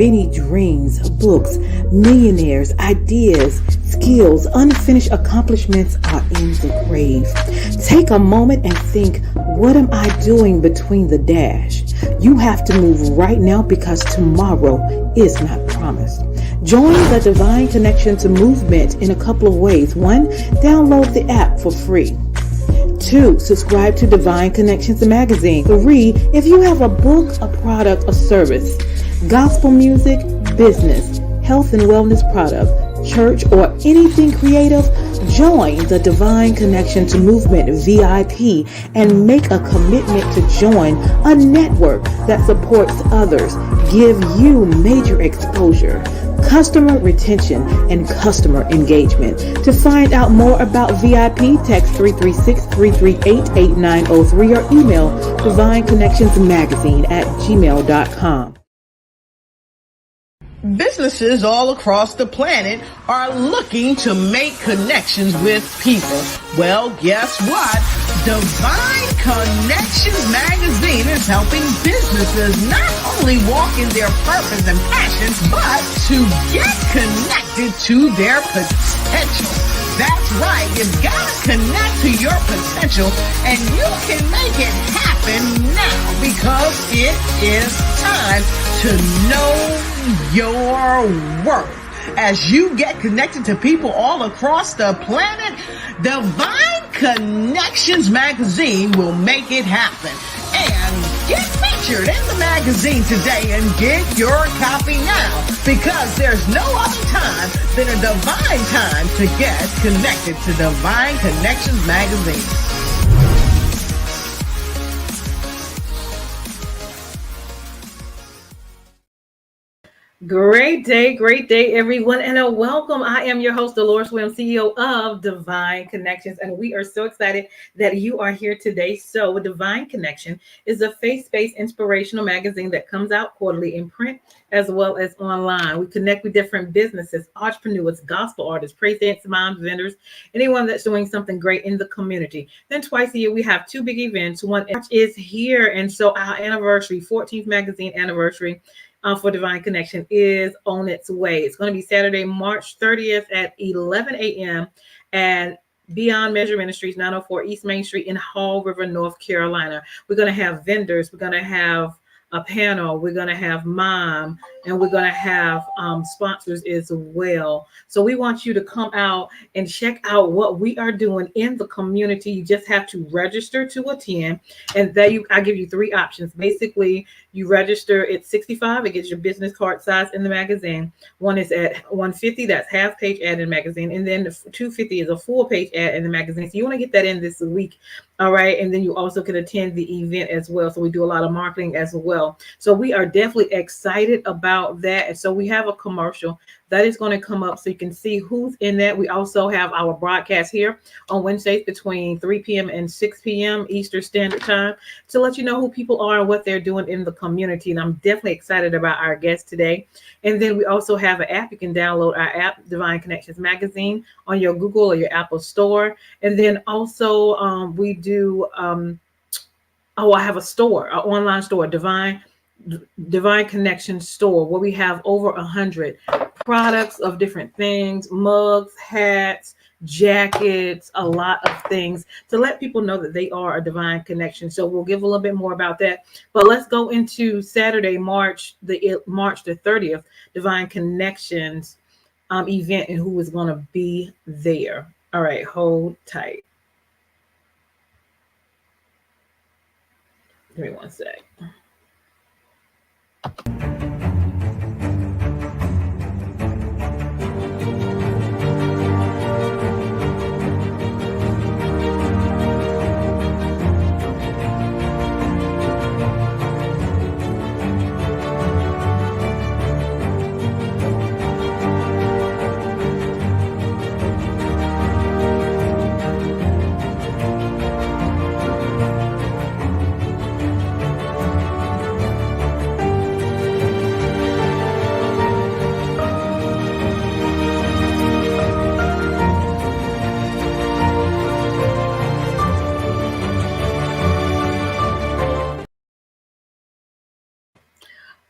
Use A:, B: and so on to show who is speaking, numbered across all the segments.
A: many dreams, books, millionaires, ideas, skills, unfinished accomplishments are in the grave. Take a moment and think, what am I doing between the dash? You have to move right now because tomorrow is not promised. Join the Divine Connections movement in a couple of ways. 1, download the app for free. 2, subscribe to Divine Connections magazine. 3, if you have a book, a product, a service, gospel music, business, health and wellness product, church, or anything creative, join the Divine Connections Movement VIP and make a commitment to join a network that supports others, give you major exposure, customer retention, and customer engagement. To find out more about VIP, text 336-338-8903 or email divineconnectionsmagazine@gmail.com.
B: Businesses all across the planet are looking to make connections with people. Well, guess what? Divine Connections magazine is helping businesses not only walk in their purpose and passions, but to get connected to their potential. That's right. You've got to connect to your potential, and you can make it happen now because it is time to know your worth. As you get connected to people all across the planet, Divine Connections magazine will make it happen. And get featured in the magazine today and get your copy now, because there's no other time than a divine time to get connected to Divine Connections magazine.
A: Great day, everyone, and a welcome. I am your host, Deloris, CEO of Divine Connections, and we are so excited that you are here today. So, Divine Connection is a faith-based inspirational magazine that comes out quarterly in print as well as online. We connect with different businesses, entrepreneurs, gospel artists, praise dance moms, vendors, anyone that's doing something great in the community. Then twice a year, we have 2 big events. One is here, and so our anniversary, 14th magazine anniversary, for Divine Connection is on its way. It's going to be Saturday, March 30th at 11 a.m. at Beyond Measure Ministries, 904 East Main Street in Hall River, North Carolina. We're going to have vendors. We're going to have a panel. We're going to have mom, and we're going to have sponsors as well. So we want you to come out and check out what we are doing in the community. You just have to register to attend, and I give you 3 options. Basically, you register at $65. It gets your business card size in the magazine. One is at $150. That's half page ad in the magazine, and then the $250 is a full page ad in the magazine. So you want to get that in this week. All right. And then you also can attend the event as well. So we do a lot of marketing as well. So we are definitely excited about that. And so we have a commercial that is going to come up so you can see who's in that. We also have our broadcast here on Wednesdays between 3 p.m. and 6 p.m. Eastern Standard Time to let you know who people are and what they're doing in the community. And I'm definitely excited about our guest today. And then we also have an app. You can download our app, Divine Connections Magazine, on your Google or your Apple store. And then also we do, I have a store, an online store, Divine Connections store, where we have over 100 products of different things, mugs, hats, jackets, a lot of things to let people know that they are a Divine Connection. So we'll give a little bit more about that. But let's go into Saturday, March the 30th, Divine Connections event and who is going to be there. All right, hold tight. Give me one sec.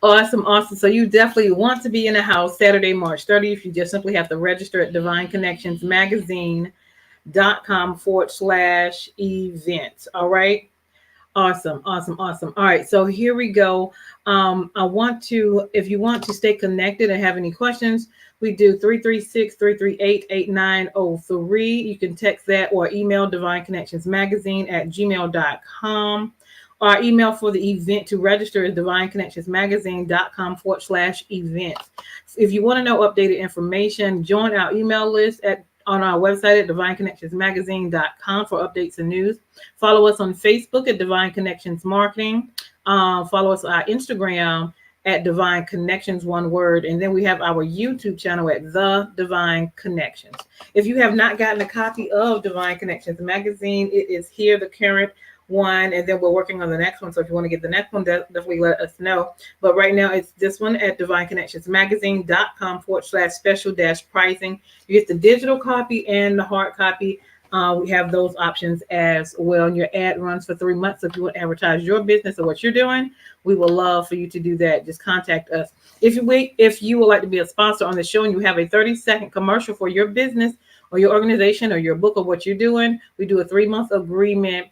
A: Awesome, awesome. So you definitely want to be in the house Saturday, March 30th. You just simply have to register at divineconnectionsmagazine.com/events. All right. Awesome, awesome, awesome. All right, so here we go. I want to, if you want to stay connected and have any questions, we do 336-338-8903. You can text that or email divineconnectionsmagazine@gmail.com. Our email for the event to register is divineconnectionsmagazine.com/events. If you want to know updated information, join our email list on our website at divineconnectionsmagazine.com for updates and news. Follow us on Facebook at Divine Connections Marketing. Follow us on our Instagram at Divine Connections, one word. And then we have our YouTube channel at The Divine Connections. If you have not gotten a copy of Divine Connections magazine, it is here, the current one, and then we're working on the next one. So if you want to get the next one, definitely let us know. But right now it's this one at divineconnectionsmagazine.com/special-pricing. You get the digital copy and the hard copy. We have those options as well. And your ad runs for 3 months. So if you want to advertise your business or what you're doing, we would love for you to do that. Just contact us. If you would like to be a sponsor on the show and you have a 30-second commercial for your business or your organization or your book or what you're doing, we do a 3-month agreement.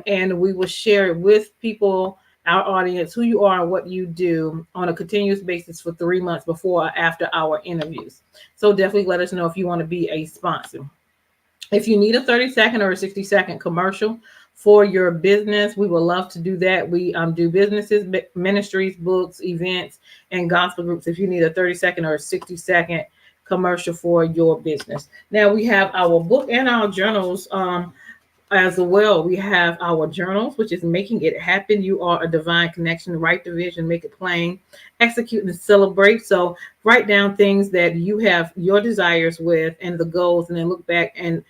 A: And we will share it with people, our audience, who you are and what you do on a continuous basis for 3 months before or after our interviews. So definitely let us know if you want to be a sponsor. If you need a 30-second or a 60-second commercial for your business, we would love to do that. We do businesses, ministries, books, events, and gospel groups. If you need a 30-second or a 60-second commercial for your business. Now we have our book and our journals as well. We have our journals, which is Making It Happen. You are a divine connection. Write the vision, make it plain, execute and celebrate. So write down things that you have your desires with and the goals, and then look back and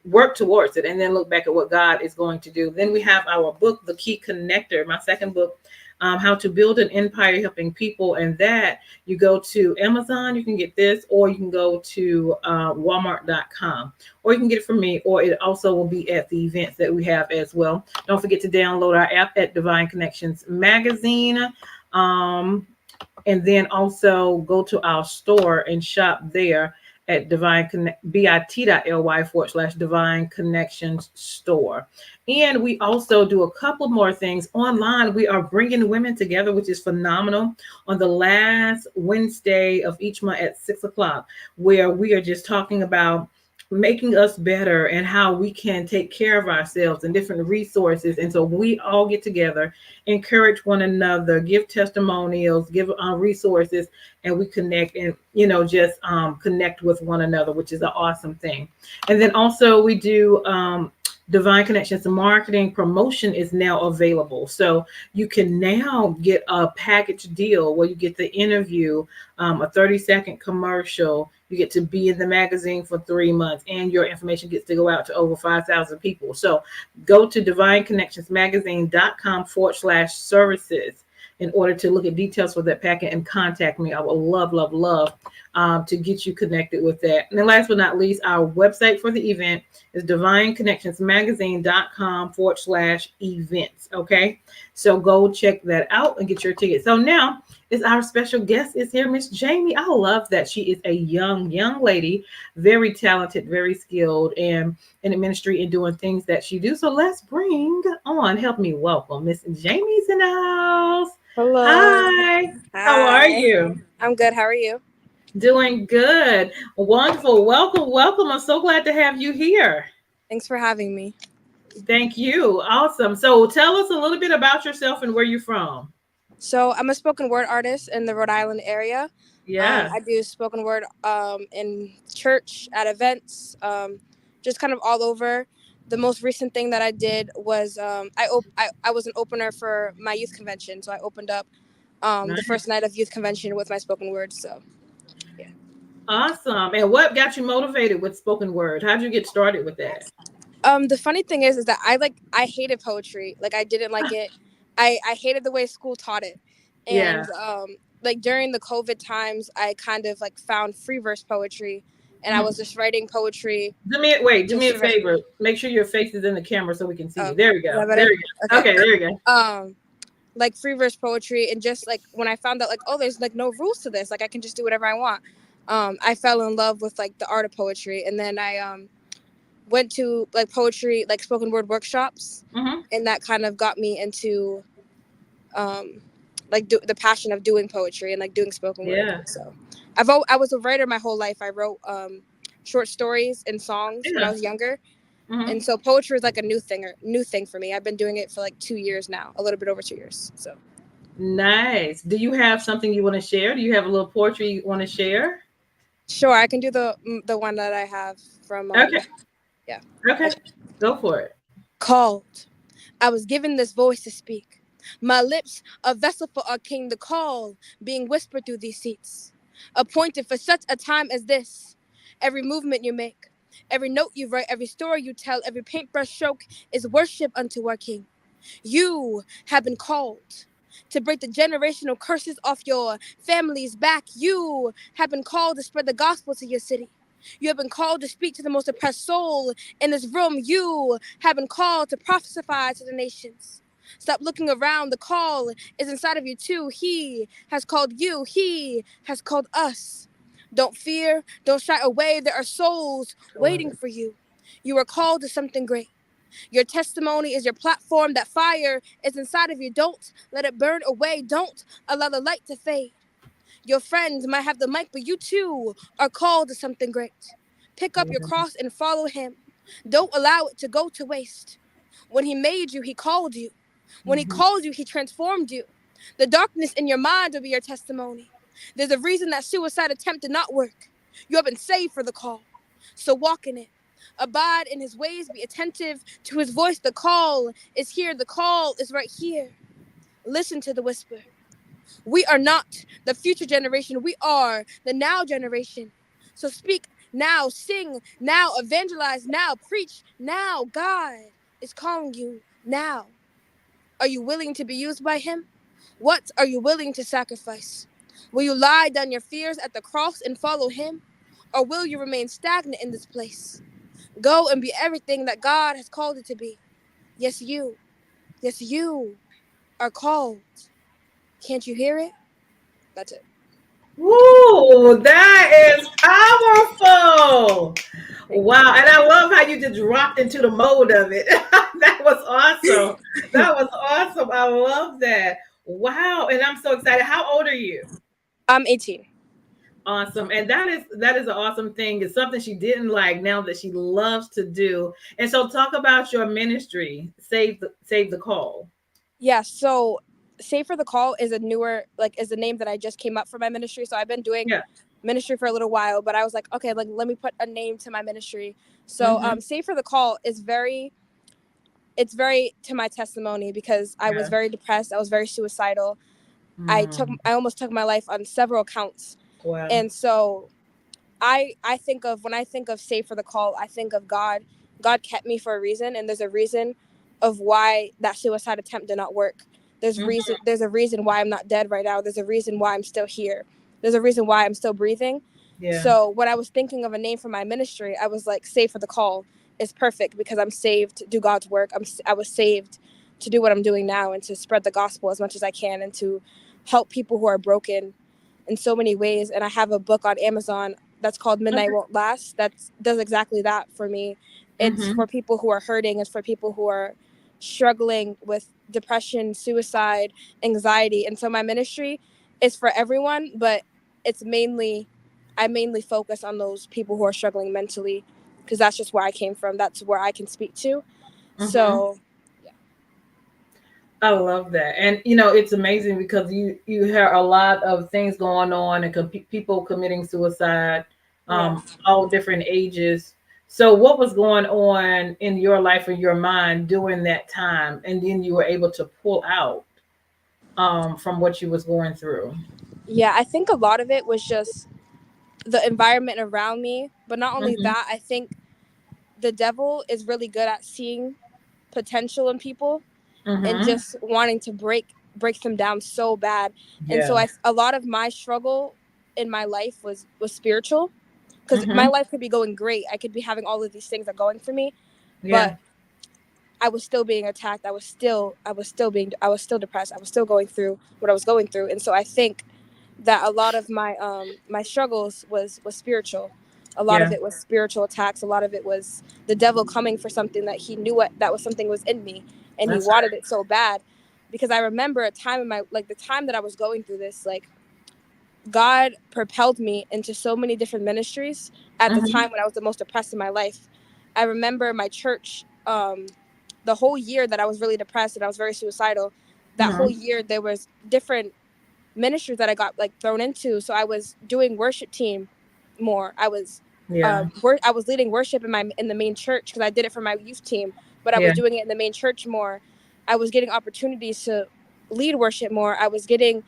A: work towards it, and then look back at what God is going to do. Then we have our book, The Key Connector, my second book, How to Build an Empire Helping People. And that you go to Amazon, you can get this, or you can go to Walmart.com, or you can get it from me, or it also will be at the events that we have as well. Don't forget to download our app at Divine Connections Magazine. And then also go to our store and shop there at bit.ly/Divine Connections Store. And we also do a couple more things online. We are bringing women together, which is phenomenal, on the last Wednesday of each month at 6:00, where we are just talking about making us better and how we can take care of ourselves and different resources. And so we all get together, encourage one another, give testimonials, give resources, and we connect and, just connect with one another, which is an awesome thing. And then also we do Divine Connections Marketing promotion is now available. So you can now get a package deal where you get the interview, a 30-second commercial. You get to be in the magazine for 3 months, and your information gets to go out to over 5,000 people. So go to divineconnectionsmagazine.com/services in order to look at details for that packet and contact me. I would love, love, love to get you connected with that. And then last but not least, our website for the event is divineconnectionsmagazine.com/events. Okay. So go check that out and get your ticket. So now is our special guest is here, Miss Jamie. I love that she is a young lady, very talented, very skilled, and in the ministry and doing things that she do. So let's help me welcome Miss Jamie's in the house.
C: Hello.
A: Hi. How are
C: Hi.
A: you?
C: I'm good. How are you?
A: Doing good. Wonderful. Welcome, welcome. I'm so glad to have you here.
C: Thanks for having me.
A: Thank you. Awesome. So tell us a little bit about yourself and where you're from.
C: So I'm a spoken word artist in the Rhode Island area.
A: Yeah.
C: I do spoken word in church, at events, just kind of all over. The most recent thing that I did was I was an opener for my youth convention. So I opened up
A: Nice.
C: the first night of youth convention with my spoken word. So yeah.
A: Awesome. And what got you motivated with spoken word? How'd you get started with that?
C: The funny thing is that I hated poetry. Like I didn't like it. I hated the way school taught it. And like during the COVID times, I kind of like found free verse poetry, and I was just writing poetry.
A: Do me a favor. Make sure your face is in the camera so we can see you. There we
C: Is
A: go.
C: that better?
A: There we go. Okay, there we go.
C: like free verse poetry, and just like when I found out like, oh, there's like no rules to this, like I can just do whatever I want. I fell in love with like the art of poetry, and then I went to like poetry, like spoken word workshops, and that kind of got me into like the passion of doing poetry and like doing spoken word.
A: Yeah.
C: So I was a writer my whole life. I wrote short stories and songs when I
A: Yeah.
C: was younger.
A: Hmm.
C: And so poetry is like a new thing for me. I've been doing it for like 2 years now, a little bit over 2 years. So
A: Nice. Do you have something you want to share? Do you have a little poetry you want to share?
C: sure, I can do the one that I have from
A: Okay.
C: yeah.
A: Okay.
C: Okay.
A: Go for it.
C: Called. I was given this voice to speak. My lips, a vessel for our king to call, being whispered through these seats. Appointed for such a time as this. Every movement you make, every note you write, every story you tell, every paintbrush stroke is worship unto our king. You have been called to break the generational curses off your family's back. You have been called to spread the gospel to your city. You have been called to speak to the most oppressed soul in this room. You have been called to prophesy to the nations. Stop looking around. The call is inside of you too. He has called you. He has called us. Don't fear. Don't shy away. There are souls
A: I love
C: waiting
A: it.
C: for you. You are called to something great. Your testimony is your platform. That fire is inside of you. Don't let it burn away. Don't allow the light to fade. Your friends might have the mic, but you too are called to something great. Pick up your
A: Yeah.
C: cross and follow him. Don't allow it to go to waste. When he made you, he called you. When he
A: Hmm.
C: called you, he transformed you. The darkness in your mind will be your testimony. There's a reason that suicide attempt did not work. You have been saved for the call. So walk in it. Abide in his ways. Be attentive to his voice. The call is here. The call is right here. Listen to the whisper. We are not the future generation. We are the now generation. So speak now, sing now, evangelize now, preach now. God is calling you now. Are you willing to be used by him? What are you willing to sacrifice? Will you lie down your fears at the cross and follow him? Or will you remain stagnant in this place? Go and be everything that God has called it to be. Yes, you are called. Can't you hear it? That's it.
A: Woo, that is powerful.
C: Thank you.
A: Wow. And I love how you just dropped into the mode of it. That was awesome. That was awesome. I love that. Wow. And I'm so excited. How old are you?
C: I'm 18.
A: Awesome. And that is an awesome thing. It's something she didn't like now that she loves to do. And so talk about your ministry, Save the Call.
C: Yeah, so Save for the Call is a newer, like, is the name that I just came up for my ministry. So I've been doing
A: Yeah.
C: ministry for a little while, but I was like, okay, like, let me put a name to my ministry. So
A: Mm-hmm.
C: Save for the Call is it's very to my testimony because I was
A: Yeah.
C: very depressed. I was very suicidal.
A: Mm.
C: I almost took my life on several counts.
A: Wow.
C: And so I think of, when I think of Save for the Call, I think of God. God kept me for a reason, and there's a reason of why that suicide attempt did not work.
A: Mm-hmm.
C: There's a reason why I'm not dead right now. There's a reason why I'm still here. There's a reason why I'm still breathing.
A: Yeah.
C: So when I was thinking of a name for my ministry, I was like, Save for the Call is perfect because I'm saved to do God's work. I was saved to do what I'm doing now and to spread the gospel as much as I can and to help people who are broken in so many ways. And I have a book on Amazon that's called Midnight
A: Okay.
C: Won't Last that does exactly that for me. It's
A: Mm-hmm.
C: for people who are hurting. It's for people who are struggling with depression, suicide, anxiety. And so my ministry is for everyone, but it's mainly I mainly focus on those people who are struggling mentally because that's just where I came from. That's where I can speak to.
A: Mm-hmm.
C: So
A: I love that. And it's amazing because you hear a lot of things going on and people committing suicide,
C: yeah.
A: all different ages. So what was going on in your life or your mind during that time, and then you were able to pull out from what you was going through?
C: Yeah, I think a lot of it was just the environment around me, but not only
A: Mm-hmm.
C: that, I think the devil is really good at seeing potential in people and
A: Mm-hmm.
C: just wanting to break them down so bad. And so
A: Yeah.
C: a lot of my struggle in my life was spiritual because my
A: Mm-hmm.
C: life could be going great. I could be having all of these things that are going for me,
A: Yeah.
C: but I was still being attacked. I was still depressed. I was still going through what I was going through. And so I think that a lot of my struggles was spiritual. A lot of
A: Yeah.
C: it was spiritual attacks. A lot of it was the devil coming for something that he knew what that was something was in me, and he
A: That's
C: wanted it so bad. Because I remember a time in my the time that I was going through this, God propelled me into so many different ministries at
A: right.
C: the time when I was the most depressed in my life. I remember my church, the whole year that I was really depressed and I was very suicidal. That whole
A: Hmm.
C: year there was different ministries that I got thrown into. So I was doing worship team more.
A: Yeah.
C: I was leading worship in the main church because I did it for my youth team, but I
A: Yeah.
C: was doing it in the main church more. I was getting opportunities to lead worship more. I was getting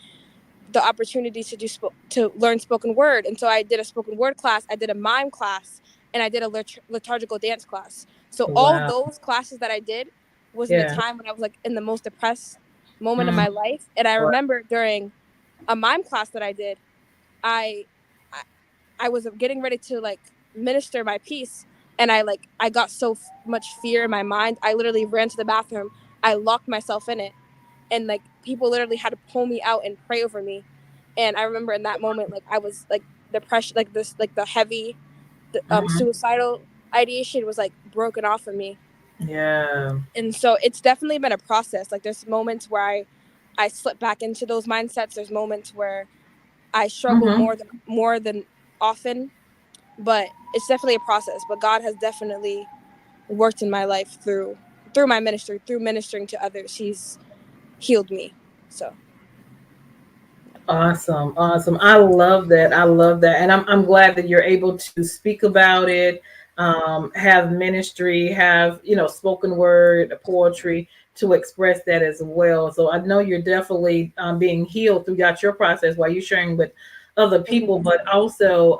C: the opportunity to to learn spoken word, and so I did a spoken word class, I did a mime class, and I did a liturgical dance class. So all
A: Wow.
C: those classes that I did was in the
A: Yeah.
C: time when I was in the most depressed moment of
A: Mm.
C: my life. And I
A: Wow.
C: remember during a mime class that I did, I I, I was getting ready to minister my piece, and I got so much fear in my mind. I literally ran to the bathroom. I locked myself in it, and people literally had to pull me out and pray over me. And I remember in that moment, I was depression, the heavy
A: Hmm.
C: suicidal ideation was broken off of me.
A: Yeah.
C: And so it's definitely been a process. There's moments where I slip back into those mindsets. There's moments where I struggle
A: Hmm.
C: more than often, but it's definitely a process. But God has definitely worked in my life through my ministry, through ministering to others. He's healed me. So
A: Awesome, awesome. I love that. I love that, and I'm glad that you're able to speak about it, have ministry, have spoken word, poetry to express that as well. So I know you're definitely being healed throughout your process while you're sharing with other people,
C: mhm.
A: but also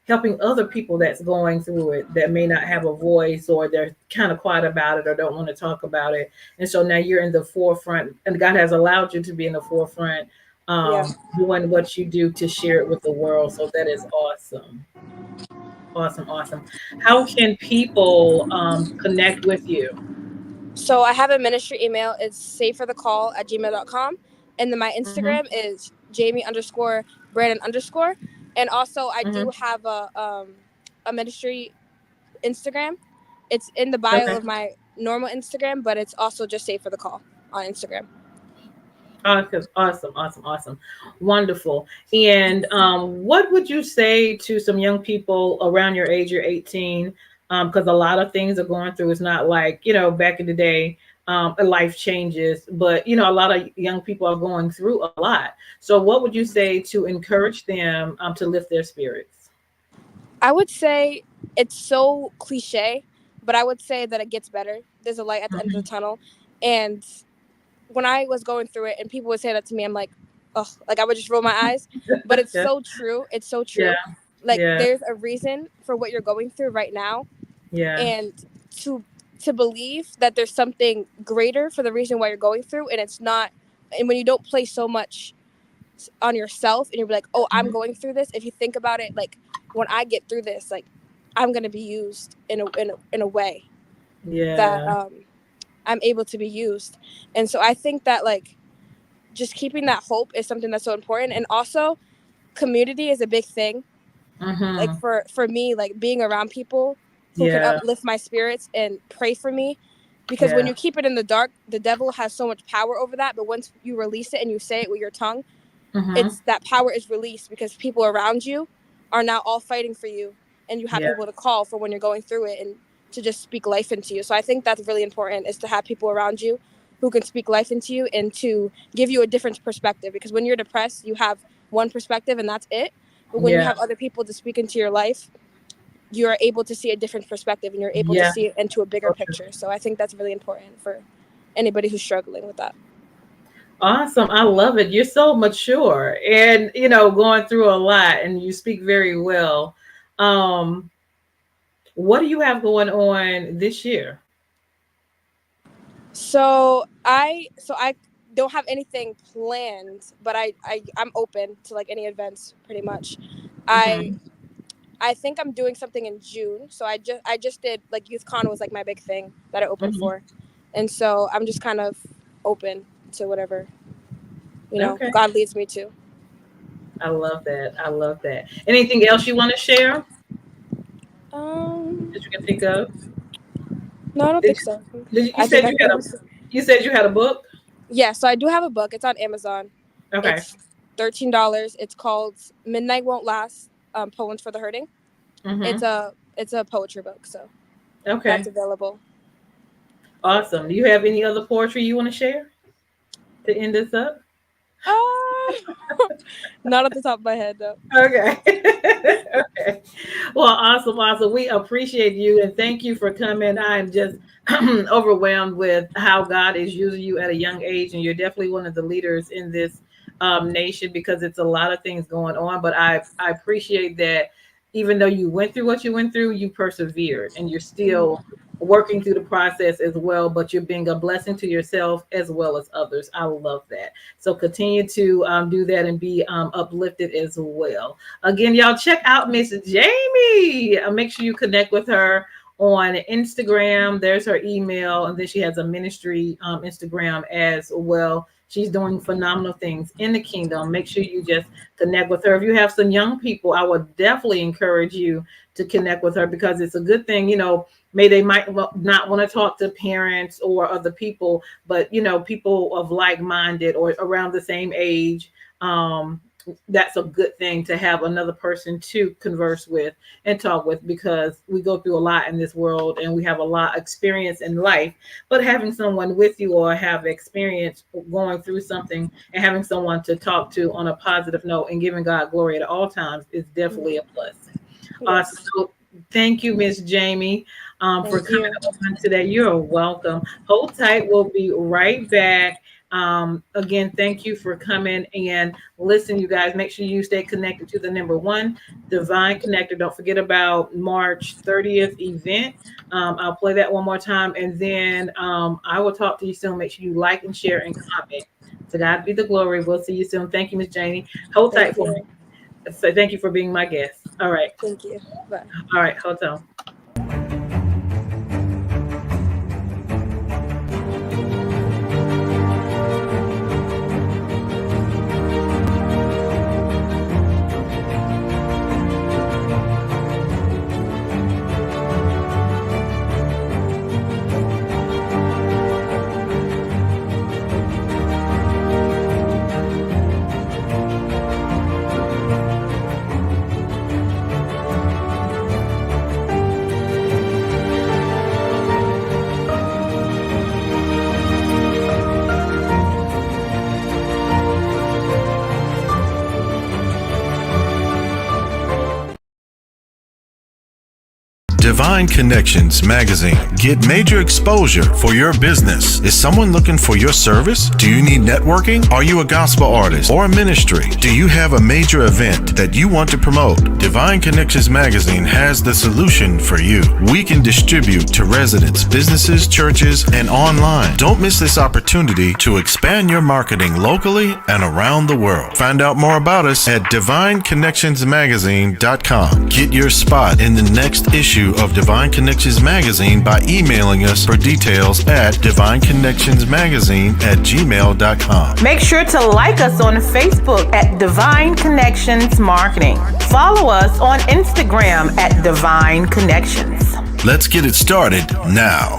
A: helping other people that's going through it that may not have a voice, or they're kind of quiet about it or don't want to talk about it. And so now you're in the forefront, and God has allowed you to be in the forefront,
C: Yeah.
A: doing what you do to share it with the world. So that is awesome. Awesome, awesome. How can people connect with you?
C: So I have a ministry email. It's saveforthecall@gmail.com. And then my
A: Mm-hmm.
C: Instagram is Jamie underscore Brannon underscore. And also I
A: Mm-hmm.
C: do have a ministry Instagram. It's in the bio
A: Okay.
C: of my normal Instagram, but it's also just Save for the Call on Instagram.
A: Awesome, awesome, awesome, awesome. Wonderful. And what would you say to some young people around your age, you're 18? Because a lot of things are going through. It's not like, back in the day, life changes, but, a lot of young people are going through a lot. So what would you say to encourage them to lift their spirits?
C: I would say it's so cliche, but I would say that it gets better. There's a light at the end of the
A: Hmm.
C: tunnel. And when I was going through it and people would say that to me, I'm like, oh, I would just roll my eyes. But it's
A: Yeah,
C: so true. It's so
A: yeah,
C: true.
A: yeah,
C: There's a reason for what you're going through right now.
A: yeah.
C: And to to believe that there's something greater for the reason why you're going through, and it's not, and when you don't place so much on yourself and you're like, oh, I'm
A: Mhm.
C: going through this. If you think about it, when I get through this, I'm gonna be used in a way that
A: Yeah.
C: I'm able to be used. And so I think that just keeping that hope is something that's so important. And also community is a big thing.
A: Hmm.
C: For me, being around people who can
A: Yeah,
C: uplift my spirits and pray for me, because when
A: yeah.
C: you keep it in the dark, the devil has so much power over that. But once you release it and you say it with your tongue,
A: Hmm.
C: it's that power is released, because people around you are now all fighting for you, and you have
A: Yeah,
C: people to call for when you're going through it, and to just speak life into you. So I think that's really important, is to have people around you who can speak life into you and to give you a different perspective, because when you're depressed you have one perspective and that's it. But when you
A: yeah.
C: have other people to speak into your life, you're able to see a different perspective, and you're able to
A: Yeah.
C: see it into a bigger
A: Okay.
C: picture. So I think that's really important for anybody who's struggling with that.
A: Awesome. I love it. You're so mature and, going through a lot, and you speak very well. Um, what do you have going on this year?
C: So I don't have anything planned, but I'm open to any events pretty much. I
A: Hmm.
C: I think I'm doing something in June. So I just did, like, YouthCon was like my big thing that I opened for, and so I'm just kind of open to whatever God leads me to.
A: I love that. I love that. Anything else you want to share that you can think of?
C: No, I don't think so.
A: You
C: I
A: said
C: think I
A: you said you had a book?
C: Yeah, so I do have a book. It's on Amazon.
A: Okay.
C: It's $13. It's called Midnight Won't Last, Poems for the Hurting. It's a poetry book, so that's available.
A: Awesome. Do you have any other poetry you want to share to end this up?
C: Not at the top of my head, though.
A: Okay. Okay. Well, awesome. We appreciate you and thank you for coming. I'm just overwhelmed with how God is using you at a young age, and you're definitely one of the leaders in this nation, because it's a lot of things going on. But I appreciate that even though you went through what you went through, you persevered, and you're still working through the process as well, but you're being a blessing to yourself as well as others. I love that. So continue to do that and be uplifted as well. Again, y'all check out Miss Jamie. Make sure you connect with her on Instagram. There's her email, and then she has a ministry Instagram as well. She's doing phenomenal things in the kingdom. Make sure you just connect with her. If you have some young people, I would definitely encourage you to connect with her, because it's a good thing, they might not want to talk to parents or other people, but people of like-minded or around the same age, that's a good thing to have another person to converse with and talk with, because we go through a lot in this world and we have a lot of experience in life. But having someone with you or have experience going through something and having someone to talk to on a positive note and giving God glory at all times is definitely a blessing.
C: Yes.
A: So thank you, Miss Jamie, for coming on today. You're welcome. Hold tight. We'll be right back. Again, thank you for coming, and listen, you guys, make sure you stay connected to the number one, Divine Connector. Don't forget about March 30th event. I'll play that one more time, and then I will talk to you soon. Make sure you like and share and comment. To God be the glory. We'll see you soon. Thank you, Miss Jamie. Hold tight for me. So thank you for being my guest. All right.
C: Thank you. Bye.
A: All right. Hold on.
D: Divine Connections magazine. Get major exposure for your business. Is someone looking for your service? Do you need networking? Are you a gospel artist or a ministry? Do you have a major event that you want to promote? Divine Connections magazine has the solution for you. We can distribute to residents, businesses, churches, and online. Don't miss this opportunity to expand your marketing locally and around the world. Find out more about us at divineconnectionsmagazine.com. Get your spot in the next issue of Divine Connections magazine by emailing us for details at divineconnectionsmagazine@gmail.com.
B: Make sure to like us on Facebook at Divine Connections Marketing. Follow us on Instagram at Divine Connections.
D: Let's get it started now.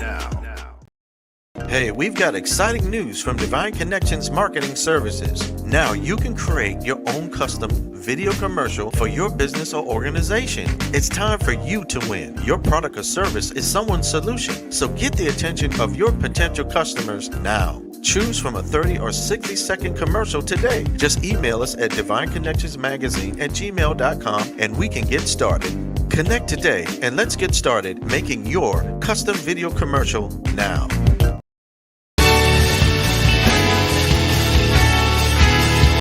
D: Hey, we've got exciting news from Divine Connections Marketing Services. Now you can create your own custom video commercial for your business or organization. It's time for you to win. Your product or service is someone's solution, so get the attention of your potential customers now. Choose from a 30 or 60-second commercial today. Just email us at divineconnectionsmagazine@gmail.com and we can get started. Connect today and let's get started making your custom video commercial now.